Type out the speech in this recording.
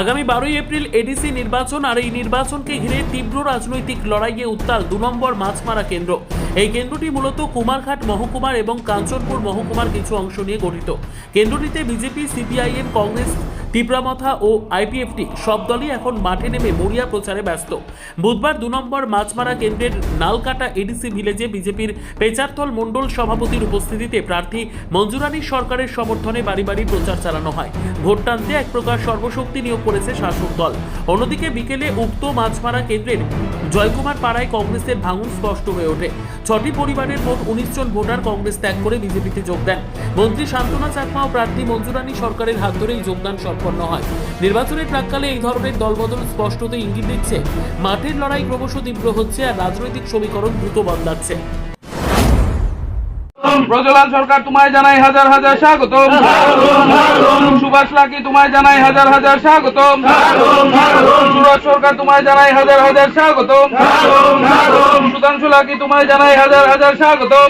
আগামী 12 April ADC নির্বাচন, আর এই নির্বাচনকে ঘিরে তীব্র রাজনৈতিক লড়াইয়ে উত্তাল 2 নম্বর মাছমারা কেন্দ্র। এই কেন্দ্রটি মূলত কুমারঘাট মহকুমার এবং কাঞ্চনপুর মহকুমার কিছু অংশ নিয়ে গঠিত। কেন্দ্রটিতে বিজেপি, সিপিআইএম, কংগ্রেস, তীব্রামথা ও আইপিএফটি সব দলই এখন মাঠে নেমে মরিয়া প্রচারে ব্যস্ত। বুধবার 2 নম্বর মাছমারা কেন্দ্রের নালকাটা এডিসি ভিলেজে বিজেপির পেচারতল মণ্ডল সভাপতির উপস্থিতিতে প্রার্থী মঞ্জুরানী সরকারের সমর্থনে বাড়ি বাড়ি প্রচার চালানো হয়। ভোট টানতে এক প্রকার সর্বশক্তি নিয়োগ করেছে শাসক দল। অন্যদিকে বিকেলে উক্ত মাছমারা কেন্দ্রের জয়কুমার পাড়ায় কংগ্রেসের ভাঙন স্পষ্ট হয়ে ওঠে। 6টি পরিবারের মোট 19 জন ভোটার কংগ্রেস ত্যাগ করে বিজেপিতে যোগ দেন। মন্ত্রী শান্তনা চাকমা ও প্রার্থী মঞ্জুরানী সরকারের হাত ধরেই যোগদান সম্পন্ন হয়। নির্বাচনের প্রাক্কালে এই ধরনের দলবদল স্পষ্টতই ইঙ্গিত দিচ্ছে মাঠের লড়াই ক্রমশ তীব্র হচ্ছে আর রাজনৈতিক সমীকরণ দ্রুত বদলাচ্ছে। ব্রজলাল সরকার তোমায় জানাই হাজার হাজার স্বাগতম। সুভাষ লাকি তোমায় জানাই হাজার হাজার স্বাগতম। সুরজ সরকার তোমায় জানাই হাজার হাজার স্বাগতম। সুধাংশু লাকি তোমায় জানাই হাজার হাজার স্বাগতম।